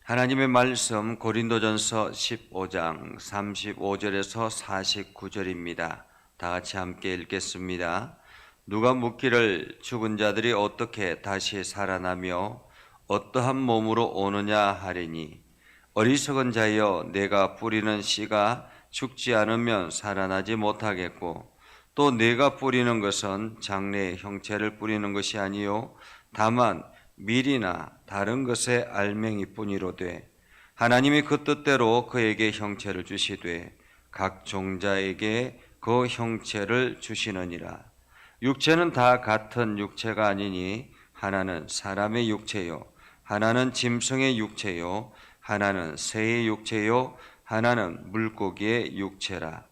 하나님의 말씀 고린도전서 15장 35절에서 49절입니다. 다 같이 함께 읽겠습니다. 누가 묻기를 죽은 자들이 어떻게 다시 살아나며 어떠한 몸으로 오느냐 하리니, 어리석은 자여, 내가 뿌리는 씨가 죽지 않으면 살아나지 못하겠고, 또 내가 뿌리는 것은 장래의 형체를 뿌리는 것이 아니요 다만 밀이나 다른 것의 알맹이뿐이로되, 하나님이 그 뜻대로 그에게 형체를 주시되 각 종자에게 그 형체를 주시느니라. 육체는 다 같은 육체가 아니니, 하나는 사람의 육체요, 하나는 짐승의 육체요, 하나는 새의 육체요, 하나는 물고기의 육체라.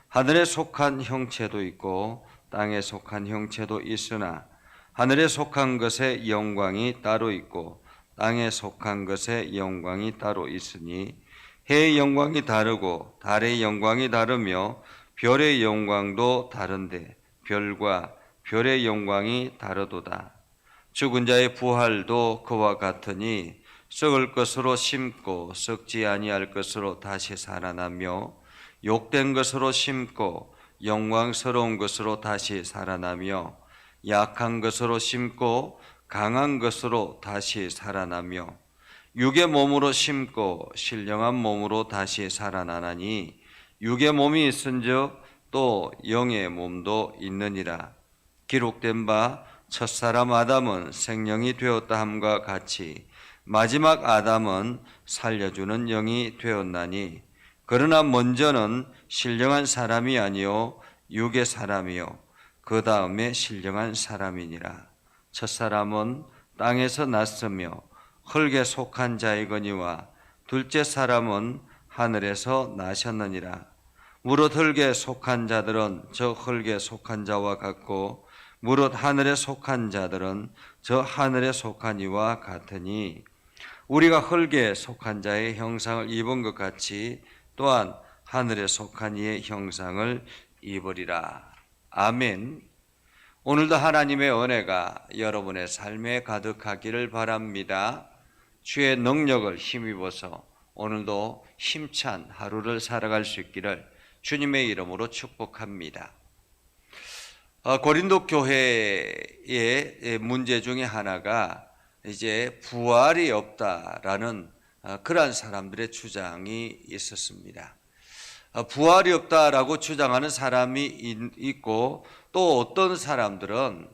하늘에 속한 형체도 있고 땅에 속한 형체도 있으나, 하늘에 속한 것의 영광이 따로 있고 땅에 속한 것의 영광이 따로 있으니, 해의 영광이 다르고 달의 영광이 다르며 별의 영광도 다른데 별과 별의 영광이 다르도다. 죽은 자의 부활도 그와 같으니, 썩을 것으로 심고 썩지 아니할 것으로 다시 살아나며, 욕된 것으로 심고 영광스러운 것으로 다시 살아나며, 약한 것으로 심고 강한 것으로 다시 살아나며, 육의 몸으로 심고 신령한 몸으로 다시 살아나나니, 육의 몸이 있은즉 또 영의 몸도 있느니라. 기록된 바 첫사람 아담은 생령이 되었다 함과 같이 마지막 아담은 살려주는 영이 되었나니, 그러나 먼저는 신령한 사람이 아니요 육의 사람이요 그 다음에 신령한 사람이니라. 첫사람은 땅에서 났으며 흙에 속한 자이거니와 둘째 사람은 하늘에서 나셨느니라. 무릇 흙에 속한 자들은 저 흙에 속한 자와 같고, 무릇 하늘에 속한 자들은 저 하늘에 속한 이와 같으니, 우리가 흙에 속한 자의 형상을 입은 것 같이 또한 하늘에 속한 이의 형상을 입으리라. 아멘. 오늘도 하나님의 은혜가 여러분의 삶에 가득하기를 바랍니다. 주의 능력을 힘입어서 오늘도 힘찬 하루를 살아갈 수 있기를 주님의 이름으로 축복합니다. 고린도 교회의 문제 중에 하나가 이제 부활이 없다라는 그러한 사람들의 주장이 있었습니다. 부활이 없다라고 주장하는 사람이 있고, 또 어떤 사람들은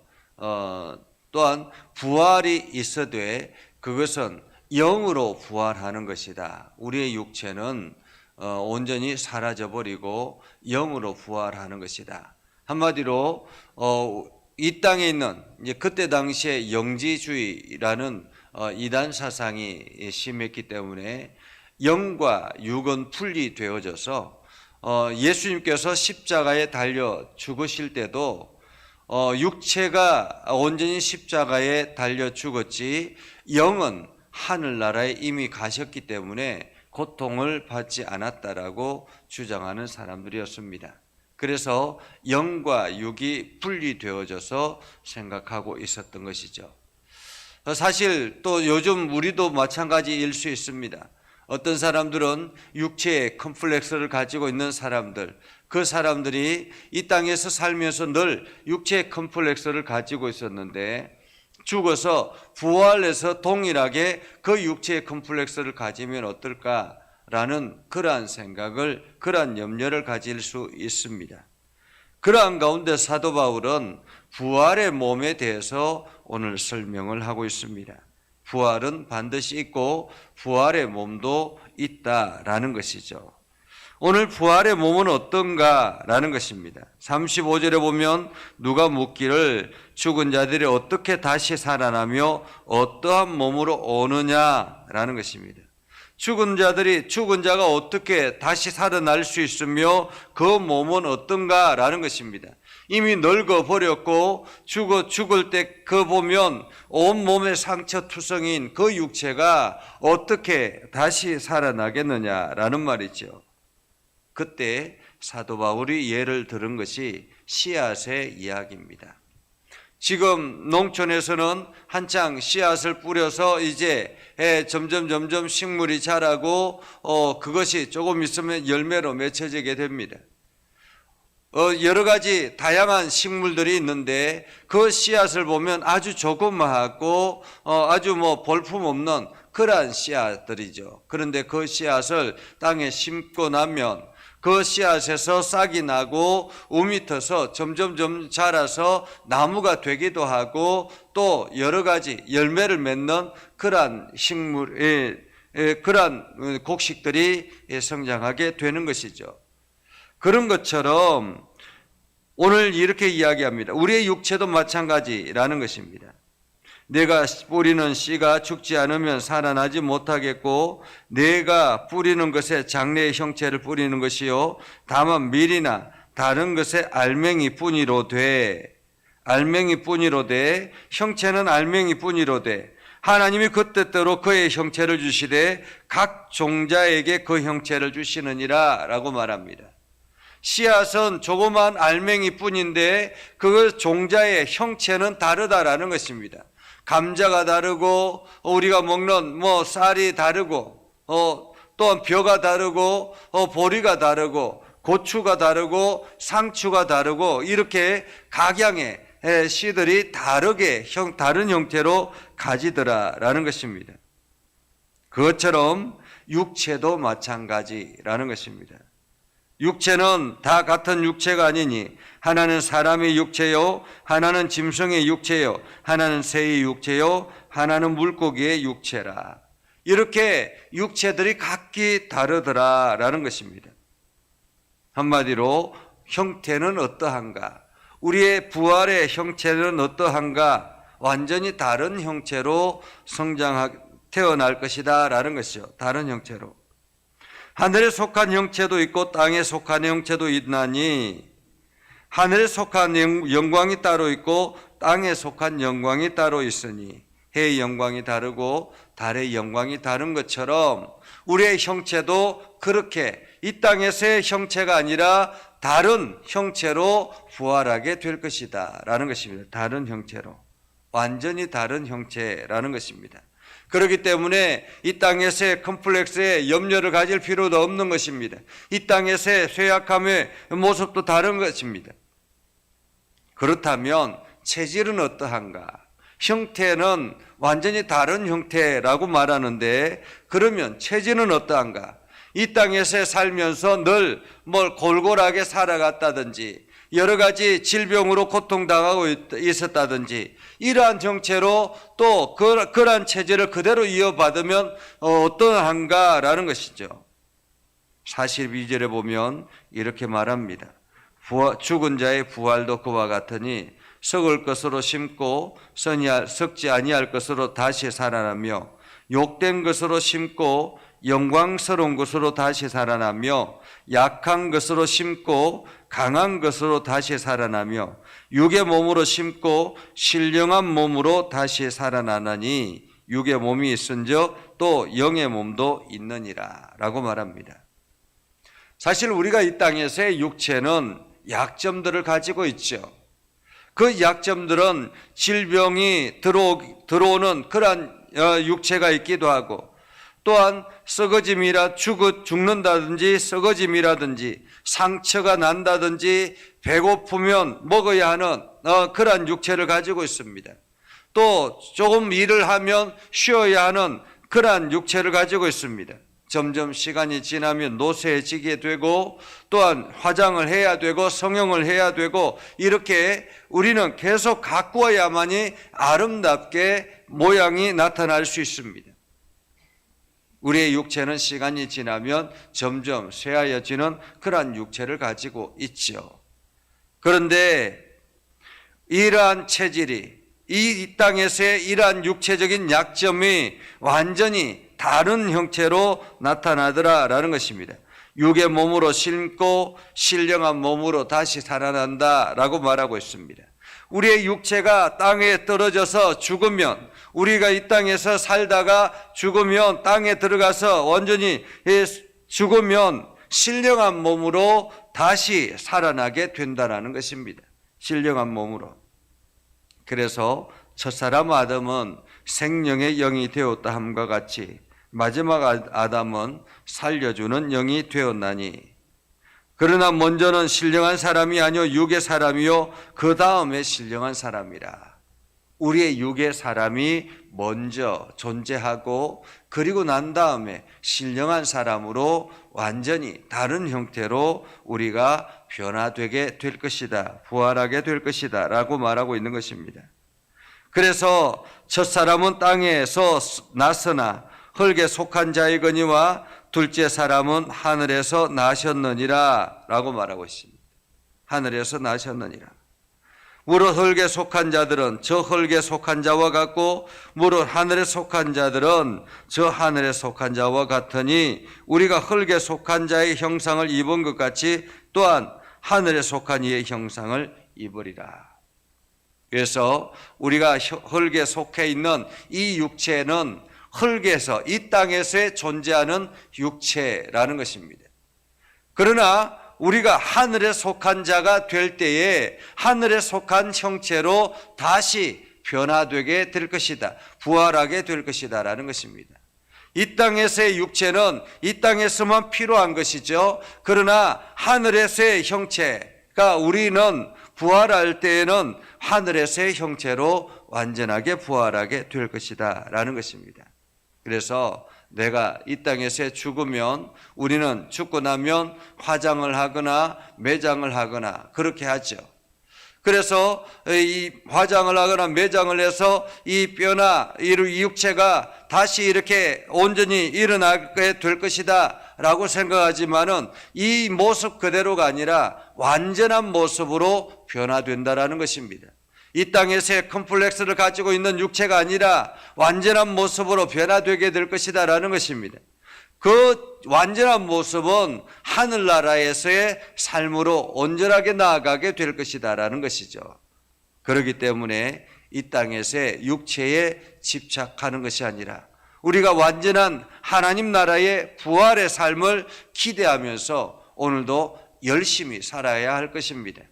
또한 부활이 있어도 그것은 영으로 부활하는 것이다. 우리의 육체는 온전히 사라져버리고 영으로 부활하는 것이다. 한마디로 이 땅에 있는 그때 당시에 영지주의라는 이단 사상이 심했기 때문에 영과 육은 분리되어져서 예수님께서 십자가에 달려 죽으실 때도 육체가 온전히 십자가에 달려 죽었지, 영은 하늘나라에 이미 가셨기 때문에 고통을 받지 않았다라고 주장하는 사람들이었습니다. 그래서 영과 육이 분리되어져서 생각하고 있었던 것이죠. 사실 또 요즘 우리도 마찬가지일 수 있습니다. 어떤 사람들은 육체의 컴플렉스를 가지고 있는 사람들, 그 사람들이 이 땅에서 살면서 늘 육체의 컴플렉스를 가지고 있었는데, 죽어서 부활해서 동일하게 그 육체의 컴플렉스를 가지면 어떨까라는 그러한 생각을, 그러한 염려를 가질 수 있습니다. 그러한 가운데 사도 바울은 부활의 몸에 대해서 오늘 설명을 하고 있습니다. 부활은 반드시 있고 부활의 몸도 있다라는 것이죠. 오늘 부활의 몸은 어떤가라는 것입니다. 35절에 보면 누가 묻기를 죽은 자들이 어떻게 다시 살아나며 어떠한 몸으로 오느냐라는 것입니다. 죽은 자가 어떻게 다시 살아날 수 있으며 그 몸은 어떤가라는 것입니다. 이미 늙어버렸고 죽을 때 그 보면 온몸에 상처투성인 그 육체가 어떻게 다시 살아나겠느냐라는 말이죠. 그때 사도 바울이 예를 들은 것이 씨앗의 이야기입니다. 지금 농촌에서는 한창 씨앗을 뿌려서 이제 점점 식물이 자라고 그것이 조금 있으면 열매로 맺혀지게 됩니다. 여러 가지 다양한 식물들이 있는데 그 씨앗을 보면 아주 조그마하고 아주 볼품 없는 그러한 씨앗들이죠. 그런데 그 씨앗을 땅에 심고 나면 그 씨앗에서 싹이 나고 우미 터서 점점 자라서 나무가 되기도 하고 또 여러 가지 열매를 맺는 그러한 그러한 곡식들이 성장하게 되는 것이죠. 그런 것처럼 오늘 이렇게 이야기합니다. 우리의 육체도 마찬가지라는 것입니다. 내가 뿌리는 씨가 죽지 않으면 살아나지 못하겠고 내가 뿌리는 것에 장래의 형체를 뿌리는 것이요 다만 밀이나 다른 것에 알맹이뿐이로되 형체는 알맹이뿐이로되 하나님이 그 뜻대로 그의 형체를 주시되 각 종자에게 그 형체를 주시느니라 라고 말합니다. 씨앗은 조그만 알맹이뿐인데 그 종자의 형체는 다르다라는 것입니다. 감자가 다르고 우리가 먹는 쌀이 다르고 또한 벼가 다르고 보리가 다르고 고추가 다르고 상추가 다르고 이렇게 각양의 씨들이 다른 형태로 가지더라라는 것입니다. 그것처럼 육체도 마찬가지라는 것입니다. 육체는 다 같은 육체가 아니니 하나는 사람의 육체요 하나는 짐승의 육체요 하나는 새의 육체요 하나는 물고기의 육체라. 이렇게 육체들이 각기 다르더라라는 것입니다. 한마디로 형태는 어떠한가? 우리의 부활의 형체는 어떠한가? 완전히 다른 형체로 태어날 것이다 라는 것이죠. 다른 형체로. 하늘에 속한 형체도 있고 땅에 속한 형체도 있나니 하늘에 속한 영광이 따로 있고 땅에 속한 영광이 따로 있으니 해의 영광이 다르고 달의 영광이 다른 것처럼 우리의 형체도 그렇게 이 땅에서의 형체가 아니라 다른 형체로 부활하게 될 것이다 라는 것입니다. 다른 형체로, 완전히 다른 형체라는 것입니다. 그렇기 때문에 이 땅에서의 컴플렉스에 염려를 가질 필요도 없는 것입니다. 이 땅에서의 쇠약함의 모습도 다른 것입니다. 그렇다면 체질은 어떠한가? 형태는 완전히 다른 형태라고 말하는데 그러면 체질은 어떠한가? 이 땅에서 살면서 늘 골골하게 살아갔다든지 여러 가지 질병으로 고통당하고 있었다든지 이러한 정체로 또 그러한 체질을 그대로 이어받으면 어떠한가라는 것이죠. 42절에 보면 이렇게 말합니다. 죽은 자의 부활도 그와 같으니 썩을 것으로 심고 썩지 아니할 것으로 다시 살아나며 욕된 것으로 심고 영광스러운 것으로 다시 살아나며 약한 것으로 심고 강한 것으로 다시 살아나며 육의 몸으로 심고 신령한 몸으로 다시 살아나나니 육의 몸이 있은즉 또 영의 몸도 있느니라 라고 말합니다. 사실 우리가 이 땅에서의 육체는 약점들을 가지고 있죠. 그 약점들은 질병이 들어오는 그러한 육체가 있기도 하고 또한 썩어짐이라 죽는다든지 썩어짐이라든지 상처가 난다든지 배고프면 먹어야 하는 그러한 육체를 가지고 있습니다. 또 조금 일을 하면 쉬어야 하는 그러한 육체를 가지고 있습니다. 점점 시간이 지나면 노쇠해지게 되고 또한 화장을 해야 되고 성형을 해야 되고 이렇게 우리는 계속 가꾸어야만이 아름답게 모양이 나타날 수 있습니다. 우리의 육체는 시간이 지나면 점점 쇠하여지는 그러한 육체를 가지고 있죠. 그런데 이러한 체질이 이 땅에서의 이러한 육체적인 약점이 완전히 다른 형태로 나타나더라라는 것입니다. 육의 몸으로 심고 신령한 몸으로 다시 살아난다라고 말하고 있습니다. 우리의 육체가 땅에 떨어져서 죽으면 우리가 이 땅에서 살다가 죽으면 땅에 들어가서 완전히 죽으면 신령한 몸으로 다시 살아나게 된다는 것입니다. 신령한 몸으로. 그래서 첫사람 아담은 생명의 영이 되었다 함과 같이 마지막 아담은 살려주는 영이 되었나니, 그러나 먼저는 신령한 사람이 아니요 육의 사람이요 그 다음에 신령한 사람이라. 우리의 육의 사람이 먼저 존재하고 그리고 난 다음에 신령한 사람으로 완전히 다른 형태로 우리가 변화되게 될 것이다, 부활하게 될 것이다 라고 말하고 있는 것입니다. 그래서 첫사람은 땅에서 났으나 흙에 속한 자이거니와 둘째 사람은 하늘에서 나셨느니라 라고 말하고 있습니다. 하늘에서 나셨느니라. 무릇 흙에 속한 자들은 저 흙에 속한 자와 같고 무릇 하늘에 속한 자들은 저 하늘에 속한 자와 같으니 우리가 흙에 속한 자의 형상을 입은 것 같이 또한 하늘에 속한 이의 형상을 입으리라. 그래서 우리가 흙에 속해 있는 이 육체는 흙에서, 이 땅에서 존재하는 육체라는 것입니다. 그러나 우리가 하늘에 속한 자가 될 때에 하늘에 속한 형체로 다시 변화되게 될 것이다, 부활하게 될 것이다 라는 것입니다. 이 땅에서의 육체는 이 땅에서만 필요한 것이죠. 그러나 하늘에서의 형체가 우리는 부활할 때에는 하늘에서의 형체로 완전하게 부활하게 될 것이다 라는 것입니다. 그래서 내가 이 땅에서 죽으면 우리는 죽고 나면 화장을 하거나 매장을 하거나 그렇게 하죠. 그래서 이 화장을 하거나 매장을 해서 이 뼈나 이 육체가 다시 이렇게 온전히 일어나게 될 것이다 라고 생각하지만은 이 모습 그대로가 아니라 완전한 모습으로 변화된다라는 것입니다. 이 땅에서의 컴플렉스를 가지고 있는 육체가 아니라 완전한 모습으로 변화되게 될 것이다 라는 것입니다. 그 완전한 모습은 하늘나라에서의 삶으로 온전하게 나아가게 될 것이다 라는 것이죠. 그렇기 때문에 이 땅에서의 육체에 집착하는 것이 아니라 우리가 완전한 하나님 나라의 부활의 삶을 기대하면서 오늘도 열심히 살아야 할 것입니다.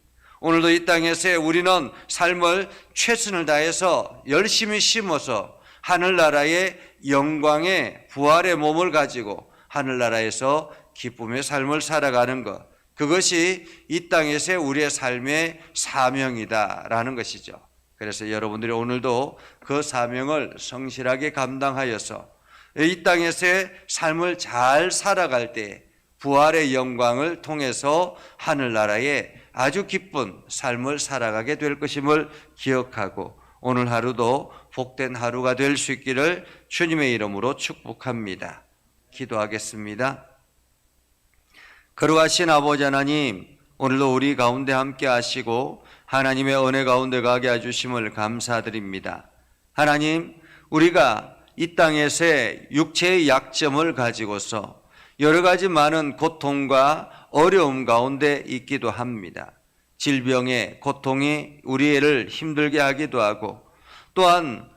오늘도 이 땅에서 우리는 삶을 최선을 다해서 열심히 심어서 하늘나라의 영광의 부활의 몸을 가지고 하늘나라에서 기쁨의 삶을 살아가는 것, 그것이 이 땅에서 우리의 삶의 사명이다라는 것이죠. 그래서 여러분들이 오늘도 그 사명을 성실하게 감당하여서 이 땅에서의 삶을 잘 살아갈 때 부활의 영광을 통해서 하늘나라의 아주 기쁜 삶을 살아가게 될 것임을 기억하고 오늘 하루도 복된 하루가 될 수 있기를 주님의 이름으로 축복합니다. 기도하겠습니다. 거룩하신 아버지 하나님, 오늘도 우리 가운데 함께 하시고 하나님의 은혜 가운데 가게 해주심을 감사드립니다. 하나님, 우리가 이 땅에서의 육체의 약점을 가지고서 여러 가지 많은 고통과 어려움 가운데 있기도 합니다. 질병의 고통이 우리를 힘들게 하기도 하고 또한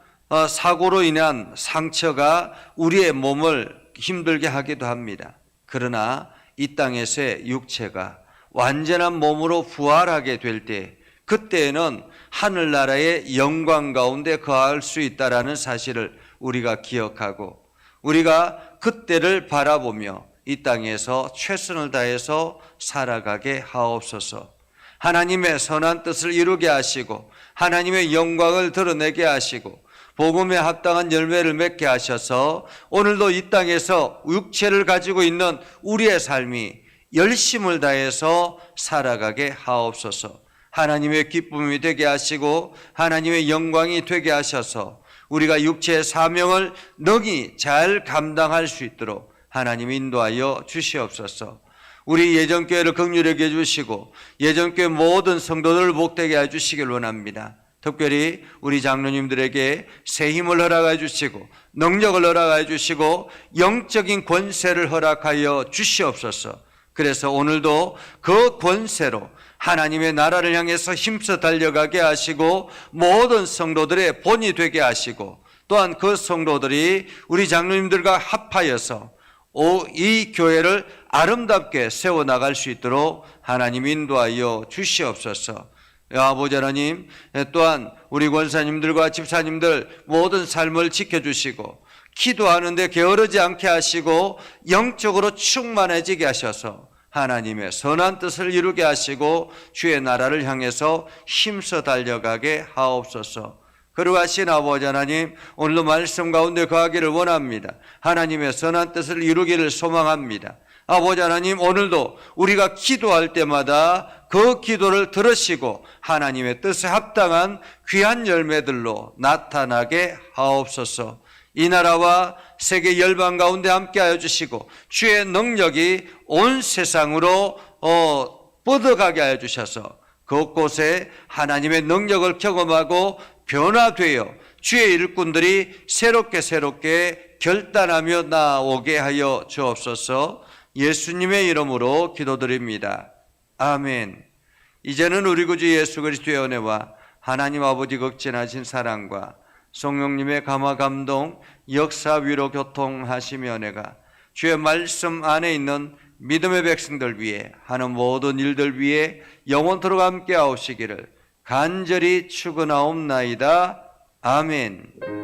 사고로 인한 상처가 우리의 몸을 힘들게 하기도 합니다. 그러나 이 땅에서의 육체가 완전한 몸으로 부활하게 될 때 그때에는 하늘나라의 영광 가운데 거할 수 있다라는 사실을 우리가 기억하고 우리가 그때를 바라보며 이 땅에서 최선을 다해서 살아가게 하옵소서. 하나님의 선한 뜻을 이루게 하시고 하나님의 영광을 드러내게 하시고 복음에 합당한 열매를 맺게 하셔서 오늘도 이 땅에서 육체를 가지고 있는 우리의 삶이 열심을 다해서 살아가게 하옵소서. 하나님의 기쁨이 되게 하시고 하나님의 영광이 되게 하셔서 우리가 육체의 사명을 능히 잘 감당할 수 있도록 하나님 인도하여 주시옵소서. 우리 예전교회를 긍휼하게 해주시고 예전교회 모든 성도들을 복되게 해주시길 원합니다. 특별히 우리 장로님들에게 새 힘을 허락해 주시고 능력을 허락해 주시고 영적인 권세를 허락하여 주시옵소서. 그래서 오늘도 그 권세로 하나님의 나라를 향해서 힘써 달려가게 하시고 모든 성도들의 본이 되게 하시고 또한 그 성도들이 우리 장로님들과 합하여서 이 교회를 아름답게 세워나갈 수 있도록 하나님 인도하여 주시옵소서. 아버지 하나님, 또한 우리 권사님들과 집사님들 모든 삶을 지켜주시고 기도하는데 게으르지 않게 하시고 영적으로 충만해지게 하셔서 하나님의 선한 뜻을 이루게 하시고 주의 나라를 향해서 힘써 달려가게 하옵소서. 거룩하신 아버지 하나님, 오늘도 말씀 가운데 거하기를 원합니다. 하나님의 선한 뜻을 이루기를 소망합니다. 아버지 하나님, 오늘도 우리가 기도할 때마다 그 기도를 들으시고 하나님의 뜻에 합당한 귀한 열매들로 나타나게 하옵소서. 이 나라와 세계 열방 가운데 함께하여 주시고 주의 능력이 온 세상으로 뻗어가게 하여 주셔서 그곳에 하나님의 능력을 경험하고 변화되어 주의 일꾼들이 새롭게 결단하며 나오게 하여 주옵소서. 예수님의 이름으로 기도드립니다. 아멘. 이제는 우리 구주 예수 그리스도의 은혜와 하나님 아버지 극진하신 사랑과 성령님의 감화 감동 역사 위로 교통하시며 은혜가 주의 말씀 안에 있는 믿음의 백성들 위해 하는 모든 일들 위해 영원토록 함께 하시기를 간절히 축원하옵나이다. 아멘.